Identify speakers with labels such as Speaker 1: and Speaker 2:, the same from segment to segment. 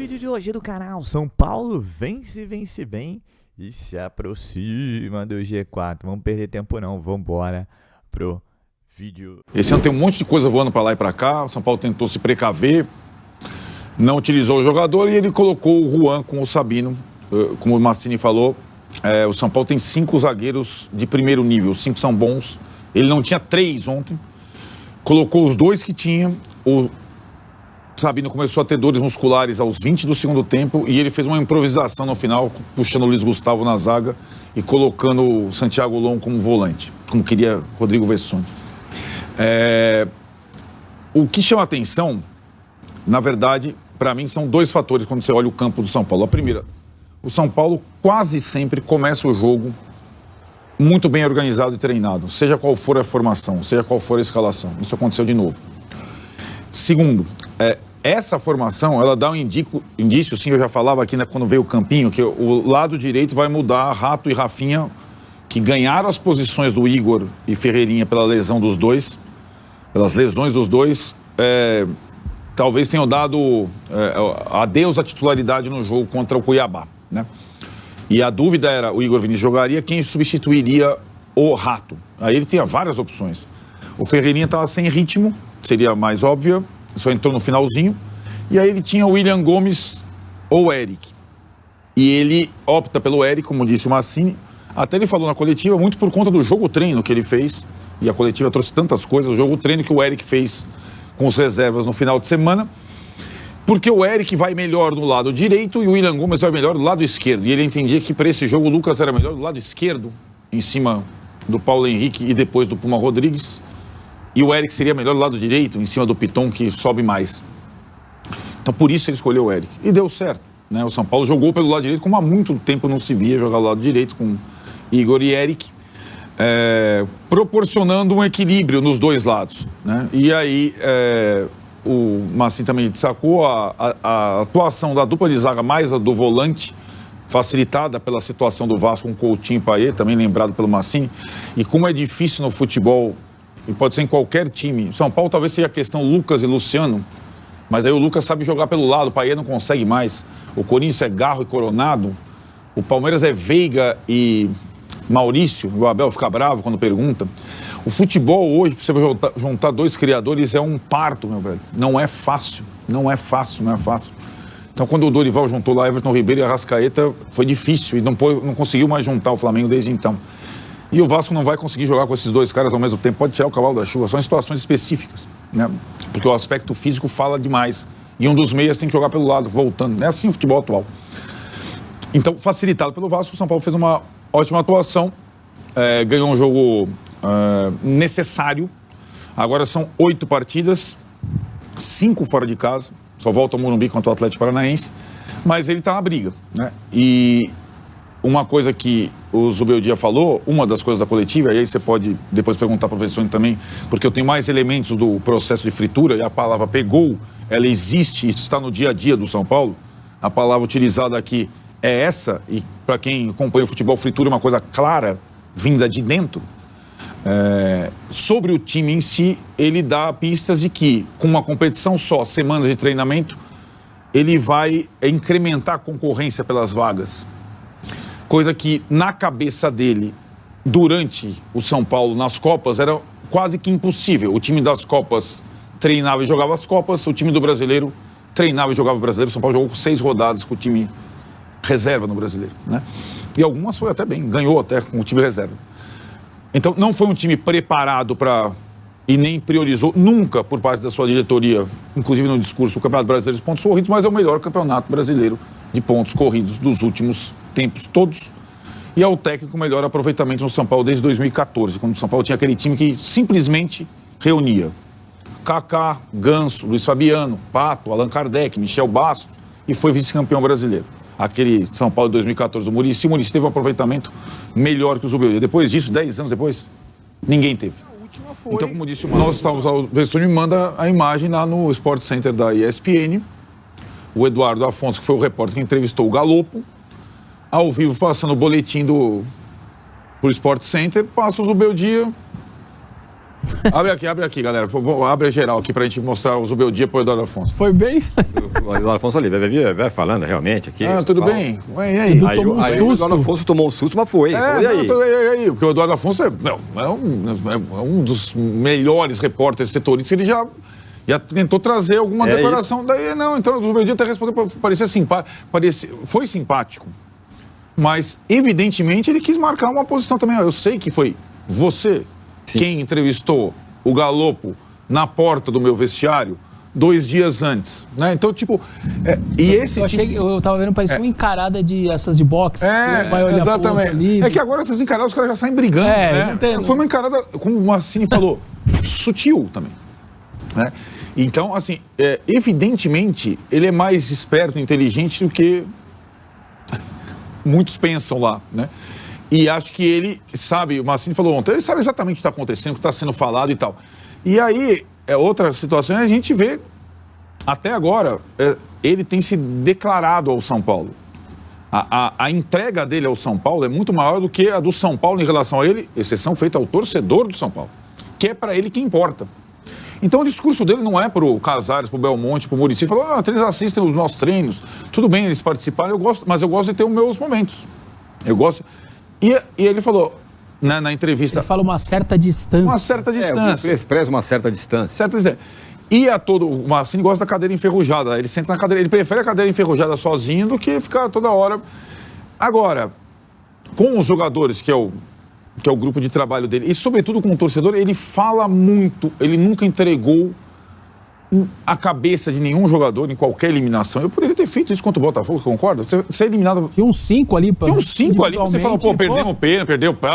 Speaker 1: vídeo de hoje do canal. São Paulo vence bem e se aproxima do G4. Vamos perder tempo não, vamos embora pro vídeo.
Speaker 2: Esse ano tem um monte de coisa voando para lá e para cá. O São Paulo tentou se precaver, não utilizou o jogador e ele colocou o Juan com o Sabino. Como o Massini falou, o São Paulo tem 5 zagueiros de primeiro nível, 5 são bons. Ele não tinha 3 ontem, colocou os 2 que tinha. O Sabino começou a ter dores musculares aos 20 do segundo tempo e ele fez uma improvisação no final, puxando o Luiz Gustavo na zaga e colocando o Santiago Long como volante, como queria Rodrigo Vessone. O que chama atenção, na verdade, para mim, são 2 fatores quando você olha o campo do São Paulo. A primeira, o São Paulo quase sempre começa o jogo muito bem organizado e treinado, seja qual for a formação, seja qual for a escalação. Isso aconteceu de novo. Segundo, essa formação, ela dá um indício, sim, eu já falava aqui, né, quando veio o Campinho, que o lado direito vai mudar. Rato e Rafinha, que ganharam as posições do Igor e Ferreirinha pela lesão dos dois, pelas lesões dos dois, talvez tenham dado adeus à titularidade no jogo contra o Cuiabá, né? E a dúvida era, o Igor Vinícius jogaria, quem substituiria o Rato? Aí ele tinha várias opções. O Ferreirinha estava sem ritmo, seria mais óbvia, só entrou no finalzinho. E aí ele tinha o William Gomes ou o Eric. E ele opta pelo Eric, como disse o Massini. Até ele falou na coletiva, muito por conta do jogo-treino que ele fez. E a coletiva trouxe tantas coisas, o jogo-treino que o Eric fez com os reservas no final de semana. Porque o Eric vai melhor do lado direito e o William Gomes vai melhor do lado esquerdo. E ele entendia que para esse jogo o Lucas era melhor do lado esquerdo, em cima do Paulo Henrique e depois do Puma Rodrigues. E o Eric seria melhor do lado direito, em cima do Piton, que sobe mais. Então por isso ele escolheu o Eric. E deu certo, né? O São Paulo jogou pelo lado direito, como há muito tempo não se via jogar do lado direito com Igor e Eric, proporcionando um equilíbrio nos dois lados, né? E aí o Massini também destacou a atuação da dupla de zaga mais a do volante, facilitada pela situação do Vasco com Coutinho e Payet, também lembrado pelo Massini. E como é difícil no futebol, e pode ser em qualquer time, São Paulo talvez seja a questão Lucas e Luciano, mas aí o Lucas sabe jogar pelo lado, o Payet não consegue mais. O Corinthians é Garro e Coronado, o Palmeiras é Veiga e Maurício, o Abel fica bravo quando pergunta. O futebol hoje, para você juntar 2 criadores, é um parto, meu velho. Não é fácil, não é fácil. Então, quando o Dorival juntou lá Everton Ribeiro e Arrascaeta, foi difícil e não conseguiu mais juntar o Flamengo desde então. E o Vasco não vai conseguir jogar com esses 2 caras ao mesmo tempo. Pode tirar o cavalo da chuva, são situações específicas, né? Porque o aspecto físico fala demais. E um dos meias tem que jogar pelo lado, voltando. É assim o futebol atual. Então, facilitado pelo Vasco, o São Paulo fez uma ótima atuação, ganhou um jogo necessário. Agora são 8 partidas, 5 fora de casa, só volta ao Morumbi contra o Atlético Paranaense, mas ele está na briga, né? E uma coisa que o Zubeldia falou, uma das coisas da coletiva, e aí você pode depois perguntar para o Vessone também, porque eu tenho mais elementos do processo de fritura, e a palavra pegou, ela existe e está no dia a dia do São Paulo. A palavra utilizada aqui é essa, e para quem acompanha o futebol, fritura é uma coisa clara, vinda de dentro. Sobre o time em si, ele dá pistas de que, com uma competição só, semanas de treinamento, ele vai incrementar a concorrência pelas vagas. Coisa que, na cabeça dele, durante o São Paulo nas Copas, era quase que impossível. O time das Copas treinava e jogava as Copas, o time do Brasileiro treinava e jogava o Brasileiro. O São Paulo jogou 6 rodadas com o time reserva no Brasileiro, né? E algumas foi até bem, ganhou até com o time reserva. Então, não foi um time preparado para, e nem priorizou nunca por parte da sua diretoria, inclusive no discurso, o Campeonato Brasileiro de Pontos Corridos, mas é o melhor campeonato brasileiro de pontos corridos dos últimos tempos todos. E é o técnico com melhor aproveitamento no São Paulo desde 2014, quando o São Paulo tinha aquele time que simplesmente reunia Kaká, Ganso, Luiz Fabiano, Pato, Allan Kardec, Michel Bastos, e foi vice-campeão brasileiro. Aquele São Paulo de 2014 do Muricy, o Muricy teve um aproveitamento melhor que o Zubeldia. Depois disso, 10 anos depois, ninguém teve. Então, como disse o Mano, nós estávamos, o Vessone me manda a imagem lá no Sport Center da ESPN, o Eduardo Afonso, que foi o repórter que entrevistou o Galopo, ao vivo passando o boletim pro Sport Center, passa o Zubeldia Abre aqui, galera. Abre a geral aqui pra gente mostrar o Zubeldia pro Eduardo Afonso.
Speaker 3: Foi bem?
Speaker 4: O Eduardo Afonso ali, vai falando realmente aqui.
Speaker 2: Tudo bem? E aí?
Speaker 4: Aí o Eduardo Afonso tomou um susto, mas foi. E aí?
Speaker 2: Porque o Eduardo Afonso é um dos melhores repórteres setoristas. Ele já tentou trazer alguma declaração. Daí, não, então o Zubeldia até respondeu, parecia simpático. Foi simpático. Mas, evidentemente, ele quis marcar uma posição também. Eu sei que foi você quem entrevistou o Galopo na porta do meu vestiário 2 dias antes, né? Então, tipo...
Speaker 3: Eu tava vendo, parecia uma encarada essas de boxe.
Speaker 2: Vai olhar exatamente. É que agora essas encaradas os caras já saem brigando, né? Foi uma encarada, como o Massini falou, sutil também, né? Então, assim, evidentemente, ele é mais esperto e inteligente do que muitos pensam lá, né? E acho que ele sabe, o Massini falou ontem, ele sabe exatamente o que está acontecendo, o que está sendo falado e tal. E aí, outra situação, a gente vê, até agora, ele tem se declarado ao São Paulo. A entrega dele ao São Paulo é muito maior do que a do São Paulo em relação a ele, exceção feita ao torcedor do São Paulo, que é para ele que importa. Então o discurso dele não é para o Casares, para o Belmonte, para o Muricy. Ele falou, eles assistem os nossos treinos, tudo bem eles participaram, mas eu gosto de ter os meus momentos. Eu gosto... E ele falou, né, na entrevista...
Speaker 3: Ele fala uma certa distância.
Speaker 2: Uma certa distância.
Speaker 4: Ele expressa uma certa distância.
Speaker 2: O Massini gosta da cadeira enferrujada. Ele senta na cadeira, ele prefere a cadeira enferrujada sozinho do que ficar toda hora... Agora, com os jogadores, que é o grupo de trabalho dele, e sobretudo com o torcedor, ele fala muito, ele nunca entregou a cabeça de nenhum jogador em qualquer eliminação. Eu poderia ter feito isso contra o Botafogo, concorda? Você é eliminado...
Speaker 3: Tinha uns 5 ali.
Speaker 2: Tem uns 5 ali, você fala, perdemos pena, perdeu pé.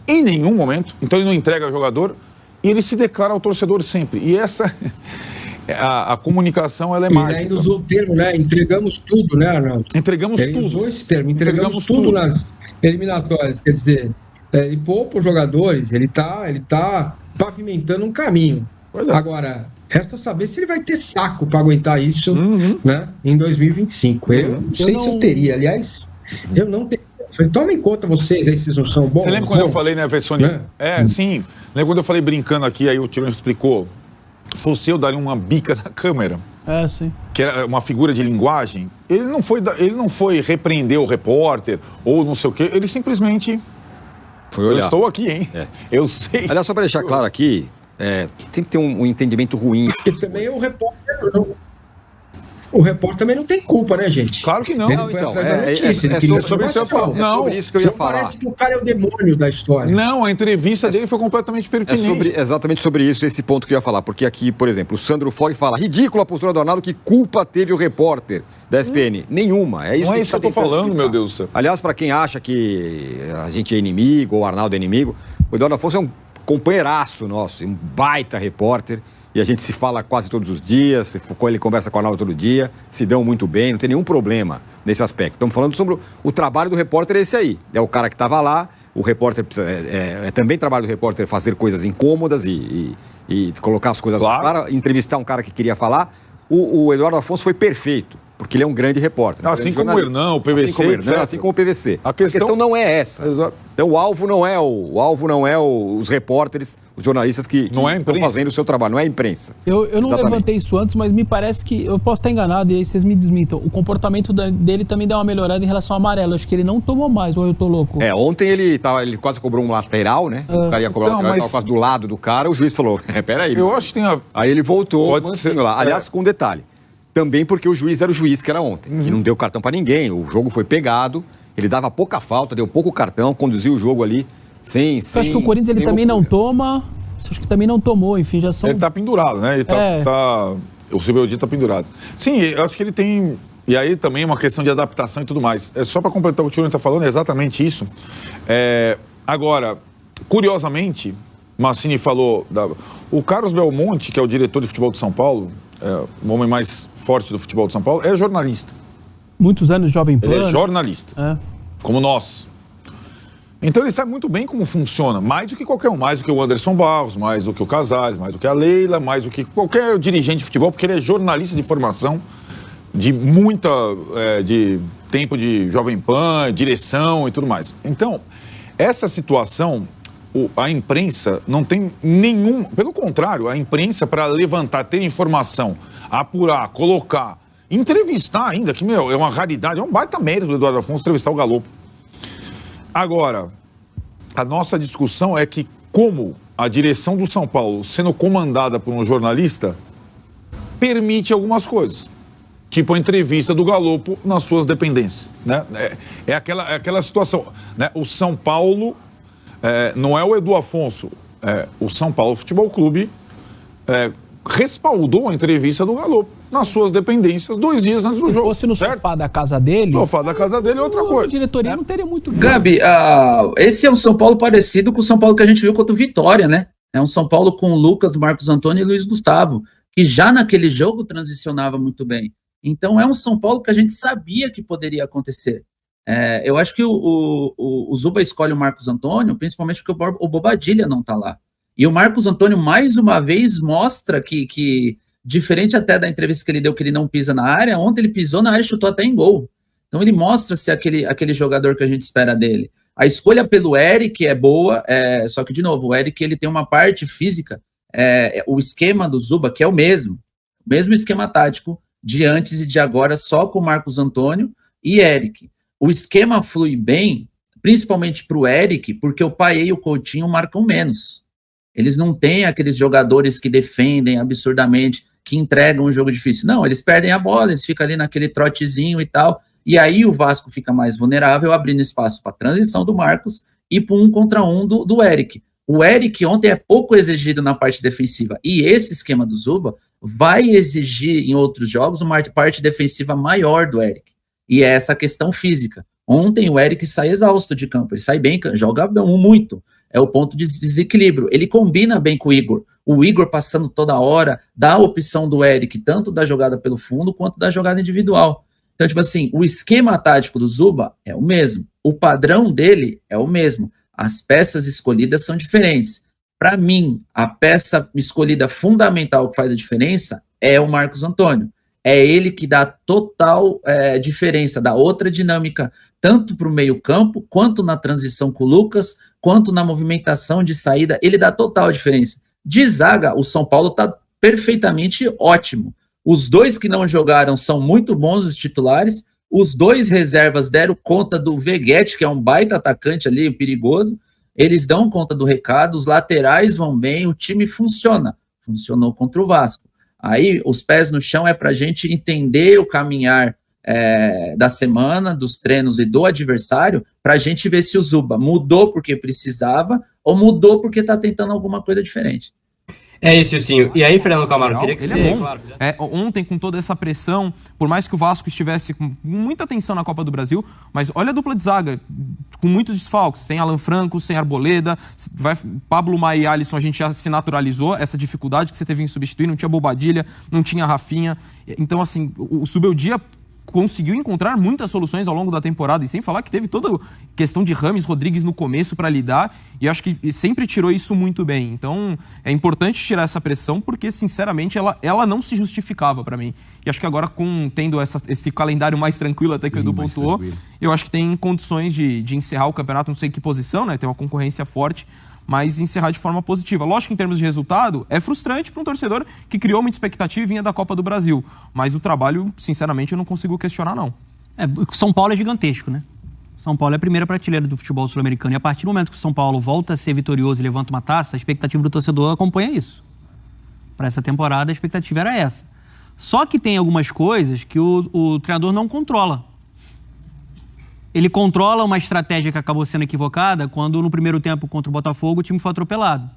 Speaker 2: Em nenhum momento. Então ele não entrega o jogador e ele se declara ao torcedor sempre. E essa... A comunicação, ela é mágica.
Speaker 5: E ainda usou o termo, né? Entregamos tudo, né, Arnaldo?
Speaker 2: Entregamos tudo.
Speaker 5: Ele usou esse termo, entregamos tudo nas eliminatórias. Quer dizer, ele poupa os jogadores, ele tá pavimentando um caminho. Agora, resta saber se ele vai ter saco para aguentar isso, né, em 2025. Eu não sei se eu teria. Aliás, eu não teria. Tomem conta vocês aí, vocês não são bons.
Speaker 2: Você lembra quando eu falei, né, Vessoni? Sim. Lembra quando eu falei brincando aqui, aí o Tirone explicou? Fosse eu daria uma bica na câmera.
Speaker 3: Sim.
Speaker 2: Que era uma figura de linguagem. Ele não foi repreender o repórter ou não sei o quê. Ele simplesmente...
Speaker 4: Foi olhar.
Speaker 2: Eu estou aqui, hein? Eu sei.
Speaker 4: Aliás, só para deixar claro aqui, tem que ter um entendimento ruim.
Speaker 5: E também o repórter... O repórter também não tem culpa, né, gente?
Speaker 2: Claro que não.
Speaker 5: Ele foi atrás da notícia.
Speaker 2: Sobre isso que eu ia falar.
Speaker 5: Parece que o cara é o demônio da história.
Speaker 2: Não, a entrevista dele foi completamente pertinente.
Speaker 4: Exatamente sobre isso, esse ponto que eu ia falar. Porque aqui, por exemplo, o Sandro Fogg fala, ridícula a postura do Arnaldo, que culpa teve o repórter da SPN? Nenhuma. É isso
Speaker 2: não é isso que eu tô falando, meu Deus do céu.
Speaker 4: Aliás, para quem acha que a gente é inimigo, ou o Arnaldo é inimigo, o Eduardo Afonso é um companheiraço nosso, um baita repórter. E a gente se fala quase todos os dias, ele conversa com a Arnaldo todo dia, se dão muito bem, não tem nenhum problema nesse aspecto. Estamos falando sobre o trabalho do repórter, esse aí. É o cara que estava lá, o repórter é também trabalho do repórter fazer coisas incômodas e colocar as coisas para entrevistar um cara que queria falar. O Eduardo Afonso foi perfeito, porque ele é um grande repórter.
Speaker 2: Assim como o Hernan, o PVC,
Speaker 4: assim como o PVC.
Speaker 2: A questão
Speaker 4: não é essa.
Speaker 2: Exato.
Speaker 4: Então o alvo não é os repórteres, os jornalistas que estão fazendo o seu trabalho, não é a imprensa.
Speaker 3: Eu não levantei isso antes, mas me parece que, eu posso estar enganado e aí vocês me desmintam, o comportamento dele também deu uma melhorada em relação ao amarelo. Acho que ele não tomou mais, ou eu tô louco?
Speaker 4: Ontem ele quase cobrou um lateral, né? O cara ia cobrar um lateral, quase do lado do cara, o juiz falou, peraí.
Speaker 2: Eu acho que tem
Speaker 4: Aí ele voltou, lá. Aliás, com um detalhe. Também porque o juiz era o juiz que era ontem, que não deu cartão para ninguém, o jogo foi pegado, ele dava pouca falta, deu pouco cartão, conduziu o jogo ali sem...
Speaker 3: Eu acho que o Corinthians ele também não toma, acho que também não tomou, enfim, já são...
Speaker 2: Ele tá pendurado, né? Ele o Zubeldia tá pendurado. Sim, eu acho que ele tem... E aí também é uma questão de adaptação e tudo mais. Só para completar o que o Tirone tá falando, é exatamente isso. Agora, curiosamente, Massini falou... O Carlos Belmonte, que é o diretor de futebol de São Paulo, o homem mais forte do futebol de São Paulo, é jornalista.
Speaker 3: Muitos anos de Jovem Pan.
Speaker 2: Ele é jornalista, como nós. Então ele sabe muito bem como funciona, mais do que qualquer um, mais do que o Anderson Barros, mais do que o Casares, mais do que a Leila, mais do que qualquer dirigente de futebol, porque ele é jornalista de formação, de de tempo de Jovem Pan, direção e tudo mais. Então, essa situação a imprensa não tem nenhum... Pelo contrário, a imprensa, para levantar, ter informação, apurar, colocar, entrevistar ainda, que, é uma raridade, é um baita mérito do Eduardo Afonso entrevistar o Galopo. Agora, a nossa discussão é que como a direção do São Paulo, sendo comandada por um jornalista, permite algumas coisas. Tipo a entrevista do Galopo nas suas dependências. Né? É aquela situação. Né? O São Paulo, não é o Edu Afonso, o São Paulo Futebol Clube respaldou a entrevista do Galopo nas suas dependências 2 dias antes do jogo.
Speaker 3: Se fosse no sofá da casa dele...
Speaker 2: O sofá da casa dele é outra coisa.
Speaker 3: A diretoria não teria muito...
Speaker 6: Gabi, esse é um São Paulo parecido com o São Paulo que a gente viu contra o Vitória, né? É um São Paulo com Lucas, Marcos Antônio e Luiz Gustavo, que já naquele jogo transicionava muito bem. Então é um São Paulo que a gente sabia que poderia acontecer. Eu acho que o Zuba escolhe o Marcos Antônio, principalmente porque o Bobadilha não está lá. E o Marcos Antônio, mais uma vez, mostra que, diferente até da entrevista que ele deu, que ele não pisa na área, ontem ele pisou na área e chutou até em gol. Então ele mostra-se aquele jogador que a gente espera dele. A escolha pelo Eric é boa, só que, de novo, o Eric ele tem uma parte física, o esquema do Zuba, que é o mesmo esquema tático de antes e de agora, só com o Marcos Antônio e Eric. O esquema flui bem, principalmente para o Eric, porque o Paê e o Coutinho marcam menos. Eles não têm aqueles jogadores que defendem absurdamente, que entregam um jogo difícil. Não, eles perdem a bola, eles ficam ali naquele trotezinho e tal, e aí o Vasco fica mais vulnerável, abrindo espaço para a transição do Marcos e para um contra um do Eric. O Eric ontem é pouco exigido na parte defensiva, e esse esquema do Zuba vai exigir em outros jogos uma parte defensiva maior do Eric, e é essa questão física. Ontem o Eric sai exausto de campo, ele sai bem, joga muito, é o ponto de desequilíbrio, ele combina bem com o Igor passando toda hora, dá a opção do Eric, tanto da jogada pelo fundo, quanto da jogada individual. Então, tipo assim, o esquema tático do Zuba é o mesmo, o padrão dele é o mesmo, as peças escolhidas são diferentes. Para mim, a peça escolhida fundamental que faz a diferença é o Marcos Antônio. É ele que dá total diferença, dá outra dinâmica, tanto para o meio-campo, quanto na transição com o Lucas, quanto na movimentação de saída, ele dá total diferença. De zaga, o São Paulo está perfeitamente ótimo. Os 2 que não jogaram são muito bons, os titulares. Os 2 reservas deram conta do Veguete, que é um baita atacante ali, perigoso. Eles dão conta do recado, os laterais vão bem, o time funciona. Funcionou contra o Vasco. Aí, os pés no chão é para a gente entender o caminhar da semana, dos treinos e do adversário, para a gente ver se o Zuba mudou porque precisava ou mudou porque está tentando alguma coisa diferente.
Speaker 7: É isso, Silcinho. E aí, Fernando Camargo, queria que
Speaker 8: ele
Speaker 7: você...
Speaker 8: é bom. Claro, ontem, com toda essa pressão, por mais que o Vasco estivesse com muita tensão na Copa do Brasil, mas olha a dupla de zaga, com muitos desfalques, sem Alan Franco, sem Arboleda, Pablo Maia e Alisson, a gente já se naturalizou, essa dificuldade que você teve em substituir, não tinha Bobadilha, não tinha Rafinha. Então, assim, o Subeldia conseguiu encontrar muitas soluções ao longo da temporada, e sem falar que teve toda a questão de Rames Rodrigues no começo para lidar, e acho que sempre tirou isso muito bem. Então é importante tirar essa pressão, porque sinceramente ela não se justificava para mim. E acho que agora, tendo esse calendário mais tranquilo, até que o Edu pontuou, eu acho que tem condições de encerrar o campeonato, não sei em que posição, né? Tem uma concorrência forte, mas encerrar de forma positiva. Lógico que em termos de resultado, é frustrante para um torcedor que criou muita expectativa e vinha da Copa do Brasil. Mas o trabalho, sinceramente, eu não consigo questionar, não.
Speaker 9: São Paulo é gigantesco, né? São Paulo é a primeira prateleira do futebol sul-americano. E a partir do momento que o São Paulo volta a ser vitorioso e levanta uma taça, a expectativa do torcedor acompanha isso. Para essa temporada, a expectativa era essa. Só que tem algumas coisas que o treinador não controla. Ele controla uma estratégia que acabou sendo equivocada quando no primeiro tempo contra o Botafogo o time foi atropelado.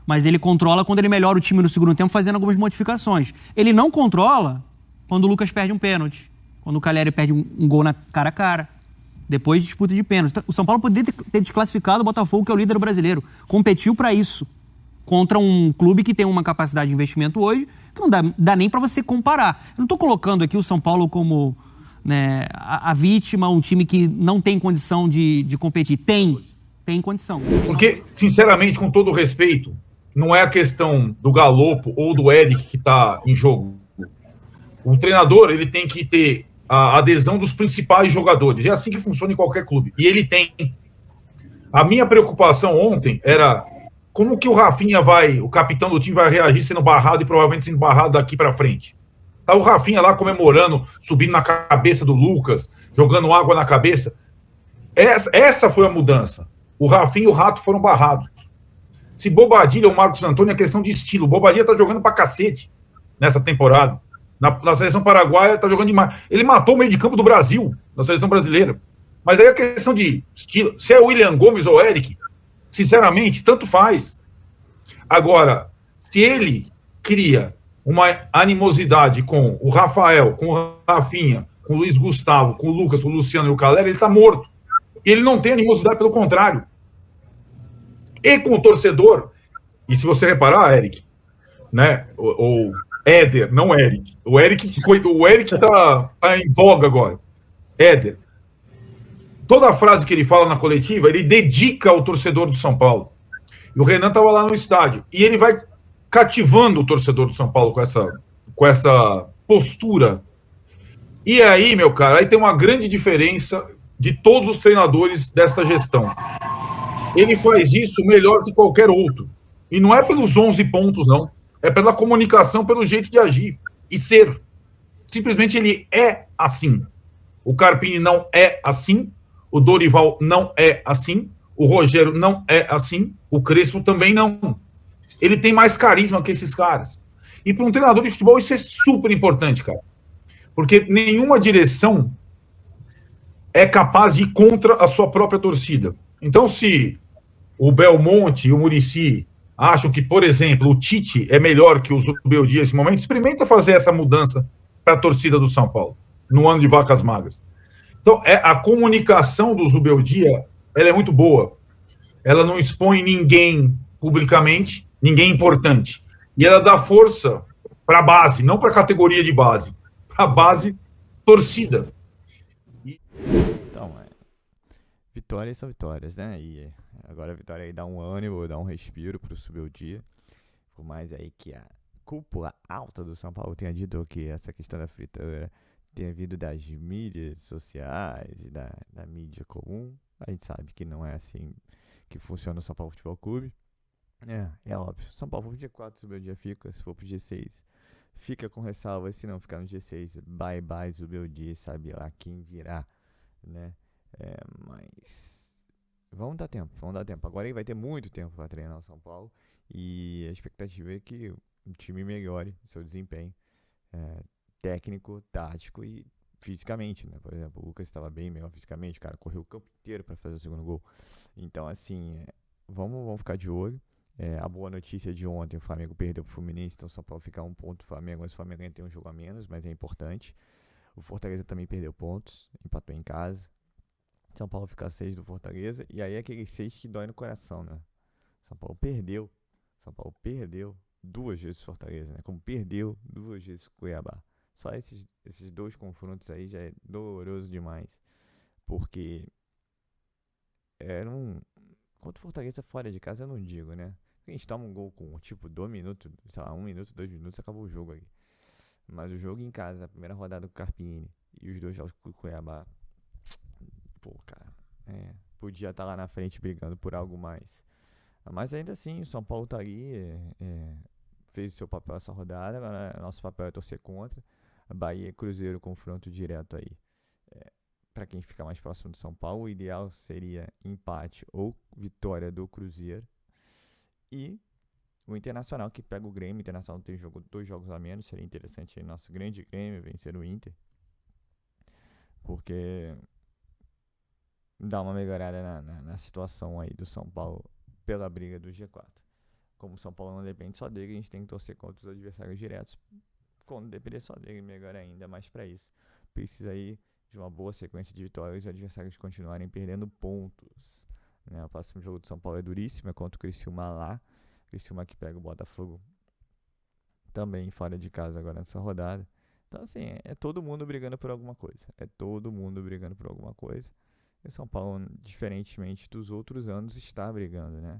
Speaker 9: Mas ele controla quando ele melhora o time no segundo tempo fazendo algumas modificações. Ele não controla quando o Lucas perde um pênalti, quando o Calleri perde um gol na cara a cara, depois de disputa de pênalti. O São Paulo poderia ter desclassificado o Botafogo, que é o líder brasileiro. Competiu para isso, contra um clube que tem uma capacidade de investimento hoje que não dá nem para você comparar. Eu não estou colocando aqui o São Paulo como... né, a vítima, um time que não tem condição de competir. Tem condição.
Speaker 2: Porque, sinceramente, com todo o respeito, não é a questão do Galopo ou do Eric que está em jogo. O treinador, ele tem que ter a adesão dos principais jogadores. É assim que funciona em qualquer clube. E ele tem. A minha preocupação ontem era como que o Rafinha o capitão do time vai reagir sendo barrado e provavelmente sendo barrado daqui para frente. Tá o Rafinha lá comemorando, subindo na cabeça do Lucas, jogando água na cabeça. Essa foi a mudança. O Rafinha e o Rato foram barrados. Se Bobadilha ou Marcos Antônio é questão de estilo. Bobadilha tá jogando pra cacete nessa temporada. Na seleção paraguaia tá jogando demais. Ele matou o meio de campo do Brasil, na seleção brasileira. Mas aí é questão de estilo. Se é William Gomes ou Eric, sinceramente, tanto faz. Agora, se ele cria uma animosidade com o Rafael, com o Rafinha, com o Luiz Gustavo, com o Lucas, com o Luciano e o Calera, ele tá morto. Ele não tem animosidade, pelo contrário. E com o torcedor, e se você reparar, Eric, né, ou Éder, não Eric. O Eric tá em voga agora. Éder. Toda a frase que ele fala na coletiva, ele dedica ao torcedor do São Paulo. E o Renan estava lá no estádio. E ele vai cativando o torcedor do São Paulo com essa postura. E aí, meu cara, aí tem uma grande diferença de todos os treinadores dessa gestão. Ele faz isso melhor que qualquer outro. E não é pelos 11 pontos, não. É pela comunicação, pelo jeito de agir e ser. Simplesmente ele é assim. O Carpini não é assim. O Dorival não é assim. O Rogério não é assim. O Crespo também não. Ele tem mais carisma que esses caras. E para um treinador de futebol isso é super importante, cara. Porque nenhuma direção é capaz de ir contra a sua própria torcida. Então, se o Belmonte e o Muricy acham que, por exemplo, o Tite é melhor que o Zubeldia nesse momento, experimenta fazer essa mudança para a torcida do São Paulo, no ano de vacas magras. Então, a comunicação do Zubeldia, ela é muito boa. Ela não expõe ninguém publicamente, ninguém importante. E ela dá força para a base, não para a categoria de base, para a base torcida.
Speaker 1: Então, vitórias são vitórias, né? E agora a vitória aí dá um ânimo, dá um respiro pro Zubeldia. Por mais aí que a cúpula alta do São Paulo tenha dito que essa questão da fritura tenha vindo das mídias sociais e da mídia comum, a gente sabe que não é assim que funciona o São Paulo Futebol Clube. É óbvio. São Paulo pro G4, Zubeldia fica. Se for pro G6, fica com ressalva. Se não ficar no G6, bye bye Zubeldia, sabe lá quem virá, né? Mas vamos dar tempo. Agora ele vai ter muito tempo para treinar o São Paulo e a expectativa é que o time melhore seu desempenho técnico, tático e fisicamente, né? Por exemplo, o Lucas estava bem melhor fisicamente, o cara correu o campo inteiro para fazer o segundo gol. Então, assim, vamos ficar de olho. A boa notícia de ontem, o Flamengo perdeu pro Fluminense, então o São Paulo fica um ponto do Flamengo, mas o Flamengo ainda tem um jogo a menos, mas é importante. O Fortaleza também perdeu pontos, empatou em casa. São Paulo fica 6 do Fortaleza, e aí é aquele 6 que dói no coração, né? São Paulo perdeu 2 vezes Fortaleza, né? Como perdeu 2 vezes Cuiabá. Só esses 2 confrontos aí já é doloroso demais, porque contra o Fortaleza fora de casa eu não digo, né? A gente toma um gol com, 2 minutos, sei lá, 1 minuto, 2 minutos, acabou o jogo aí. Mas o jogo em casa, a primeira rodada do Carpini e os 2 jogos com o Cuiabá, pô, cara, podia estar lá na frente brigando por algo mais. Mas ainda assim, o São Paulo tá ali, fez o seu papel essa rodada, agora nosso papel é torcer contra. Bahia e Cruzeiro, confronto direto aí. Para quem fica mais próximo do São Paulo, o ideal seria empate ou vitória do Cruzeiro. E o Internacional que pega o Grêmio. O Internacional tem 2 jogos a menos, seria interessante aí nosso grande Grêmio vencer o Inter, porque dá uma melhorada na situação aí do São Paulo pela briga do G4. Como o São Paulo não depende só dele, a gente tem que torcer contra os adversários diretos. Quando depender só dele, melhor ainda, mas para isso precisa aí de uma boa sequência de vitórias e os adversários continuarem perdendo pontos, né? O próximo jogo do São Paulo é duríssimo, é contra o Criciúma lá. Criciúma que pega o Botafogo também fora de casa agora nessa rodada. Então assim, é todo mundo brigando por alguma coisa. E o São Paulo, diferentemente dos outros anos, está brigando, né?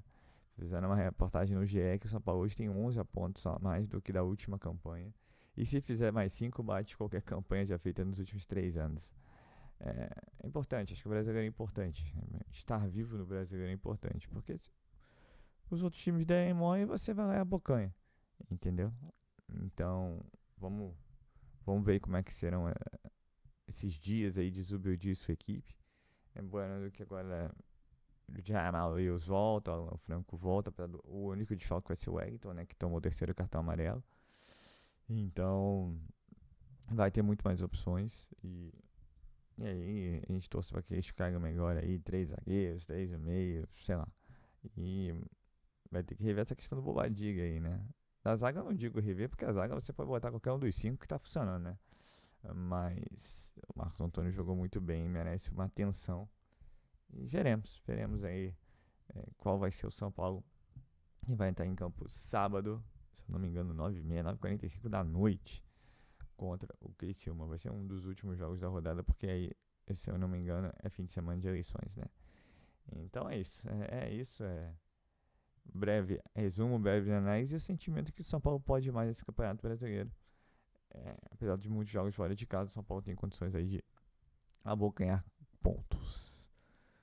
Speaker 1: Fizeram uma reportagem no GE que o São Paulo hoje tem 11 pontos a mais do que da última campanha. E se fizer mais 5, bate qualquer campanha já feita nos últimos 3 anos. É importante, acho que o brasileiro é importante. Estar vivo no brasileiro é importante, porque se os outros times derem mole, você vai lá e abocanha, entendeu? Então, vamos ver como é que serão esses dias aí de Zubeldia e sua equipe. Lembrando que agora o Jamal Lewis volta, o Alan Franco volta, o único desfalque vai ser o Wellington, né, que tomou o 3º cartão amarelo. Então, vai ter muito mais opções e aí a gente torce para que eles caiam melhor aí, 3 zagueiros, 3 no meio, sei lá. E vai ter que rever essa questão do Bobadilla aí, né? Da zaga eu não digo rever, porque a zaga você pode botar qualquer um dos 5 que tá funcionando, né? Mas o Marcos Antônio jogou muito bem, merece uma atenção. E veremos aí qual vai ser o São Paulo que vai entrar em campo sábado, se eu não me engano, 9h30, 9h45 da noite, contra o Criciúma. Vai ser um dos últimos jogos da rodada, porque aí, se eu não me engano, é fim de semana de eleições, né? Então é isso. Breve resumo, breve análise e o sentimento que o São Paulo pode ir mais nesse Campeonato Brasileiro. Apesar de muitos jogos fora de casa, o São Paulo tem condições aí de abocanhar pontos.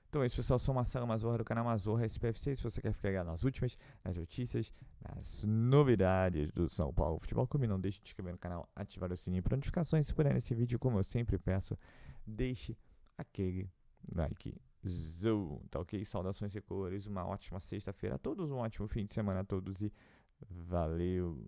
Speaker 1: Então é isso, pessoal. Eu sou o Marcelo Mazorra do canal Mazorra SPFC. Se você quer ficar ligado nas últimas, nas notícias, nas novidades do São Paulo Futebol Clube, não deixe de se inscrever no canal, ativar o sininho para notificações. Se puder nesse vídeo, como eu sempre peço, deixe aquele like. Tá ok? Saudações e cores, uma ótima sexta-feira a todos, um ótimo fim de semana a todos e valeu!